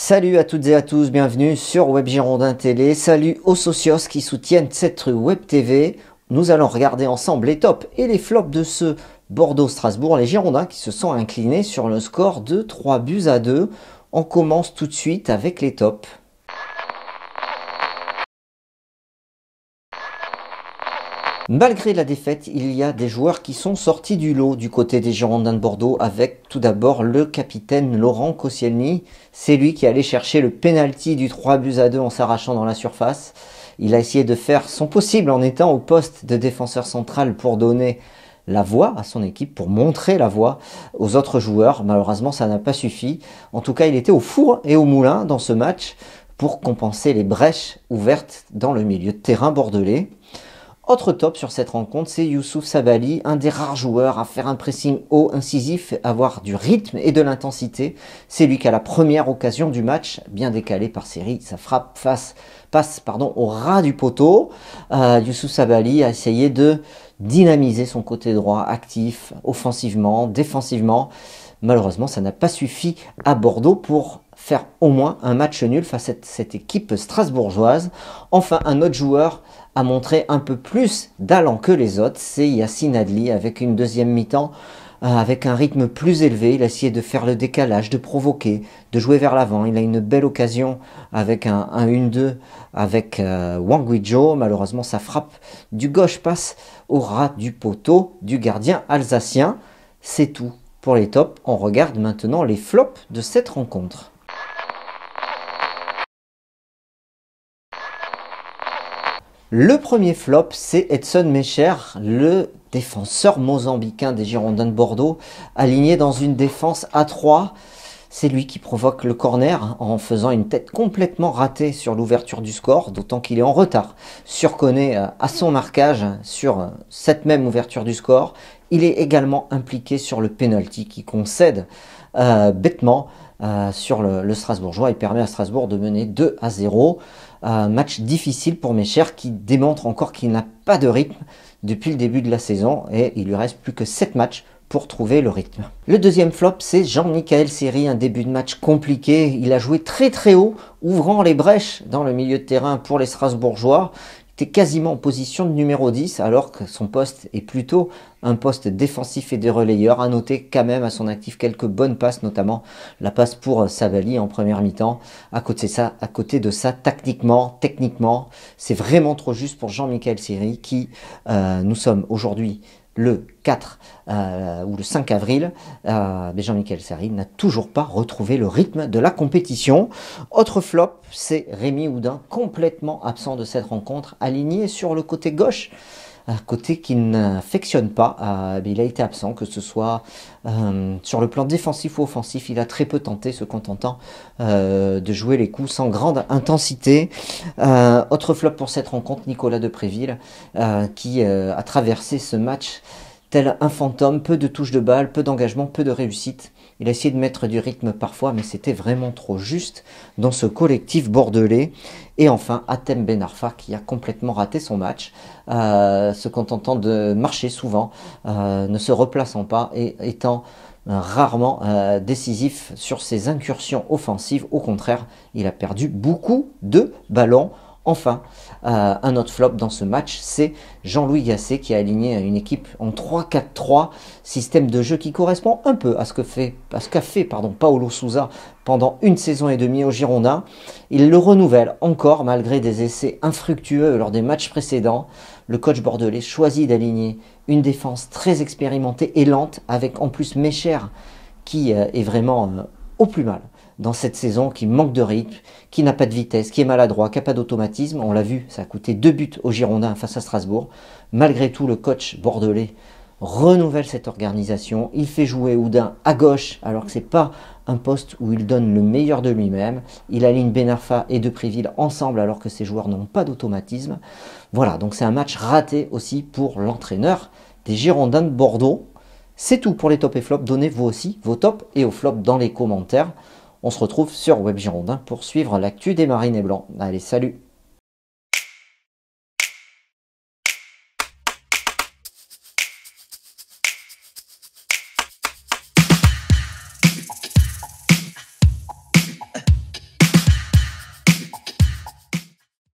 Salut à toutes et à tous, bienvenue sur Web Girondin Télé. Salut aux socios qui soutiennent cette Web TV. Nous allons regarder ensemble les tops et les flops de ce Bordeaux-Strasbourg. Les Girondins qui se sont inclinés sur le score de 3-2. On commence tout de suite avec les tops. Malgré la défaite, il y a des joueurs qui sont sortis du lot du côté des Girondins de Bordeaux avec tout d'abord le capitaine Laurent Koscielny. C'est lui qui allait chercher le penalty du 3-2 en s'arrachant dans la surface. Il a essayé de faire son possible en étant au poste de défenseur central pour donner la voix à son équipe, pour montrer la voix aux autres joueurs. Malheureusement, ça n'a pas suffi. En tout cas, il était au four et au moulin dans ce match pour compenser les brèches ouvertes dans le milieu de terrain bordelais. Autre top sur cette rencontre, c'est Youssouf Sabaly, un des rares joueurs à faire un pressing haut, incisif, avoir du rythme et de l'intensité. C'est lui qui a la première occasion du match, bien décalé par série. Sa frappe passe au ras du poteau. Youssouf Sabaly a essayé de dynamiser son côté droit, actif, offensivement, défensivement. Malheureusement, ça n'a pas suffi à Bordeaux pour faire au moins un match nul face à cette équipe strasbourgeoise. Enfin, un autre joueur a montré un peu plus d'allant que les autres, c'est Yacine Adli avec une deuxième mi-temps avec un rythme plus élevé. Il a essayé de faire le décalage, de provoquer, de jouer vers l'avant. Il a une belle occasion avec un 1-2 avec Wang Guizhou. Malheureusement, sa frappe du gauche passe au ras du poteau du gardien alsacien. C'est tout pour les tops. On regarde maintenant les flops de cette rencontre. Le premier flop, c'est Edson Mecher, le défenseur mozambicain des Girondins de Bordeaux, aligné dans une défense à 3. C'est lui qui provoque le corner en faisant une tête complètement ratée sur l'ouverture du score, d'autant qu'il est en retard sur Koné à son marquage sur cette même ouverture du score. Il est également impliqué sur le penalty qui concède bêtement sur le Strasbourgeois et permet à Strasbourg de mener 2-0. Match difficile pour Mecher qui démontre encore qu'il n'a pas de rythme depuis le début de la saison et il lui reste plus que 7 matchs pour trouver le rythme. Le deuxième flop, c'est Jean-Michel Seri, un début de match compliqué. Il a joué très haut, ouvrant les brèches dans le milieu de terrain pour les Strasbourgeois. Il était quasiment en position de numéro 10 alors que son poste est plutôt un poste défensif et de relayeur. À noter quand même à son actif quelques bonnes passes, notamment la passe pour Sabaly en première mi-temps. À côté de ça, techniquement, c'est vraiment trop juste pour Jean-Michel Seri qui, nous sommes aujourd'hui le 4 ou le 5 avril, mais Jean-Michel Seri n'a toujours pas retrouvé le rythme de la compétition. Autre flop, c'est Rémi Houdin, complètement absent de cette rencontre, aligné sur le côté gauche, côté qu'il n'affectionne pas. Il a été absent, que ce soit sur le plan défensif ou offensif. Il a très peu tenté, se contentant de jouer les coups sans grande intensité. Autre flop pour cette rencontre, Nicolas Depréville, qui a traversé ce match tel un fantôme, peu de touches de balle, peu d'engagement, peu de réussite. Il a essayé de mettre du rythme parfois, mais c'était vraiment trop juste dans ce collectif bordelais. Et enfin, Hatem Ben Arfa qui a complètement raté son match, se contentant de marcher souvent, ne se replaçant pas et étant rarement décisif sur ses incursions offensives. Au contraire, il a perdu beaucoup de ballons. Enfin, un autre flop dans ce match, c'est Jean-Louis Gasset qui a aligné une équipe en 3-4-3, système de jeu qui correspond un peu à ce qu'a fait Paulo Sousa pendant une saison et demie au Girondins. Il le renouvelle encore malgré des essais infructueux lors des matchs précédents. Le coach bordelais choisit d'aligner une défense très expérimentée et lente, avec en plus Mecher qui est vraiment au plus mal dans cette saison, qui manque de rythme, qui n'a pas de vitesse, qui est maladroit, qui n'a pas d'automatisme. On l'a vu, ça a coûté 2 buts aux Girondins face à Strasbourg. Malgré tout, le coach bordelais renouvelle cette organisation. Il fait jouer Houdin à gauche, alors que ce n'est pas un poste où il donne le meilleur de lui-même. Il aligne Ben Arfa et Depréville ensemble, alors que ces joueurs n'ont pas d'automatisme. Voilà, donc c'est un match raté aussi pour l'entraîneur des Girondins de Bordeaux. C'est tout pour les tops et flops. Donnez vous aussi vos tops et vos flops dans les commentaires. On se retrouve sur Web Girondin pour suivre l'actu des Marines et Blancs. Allez, salut!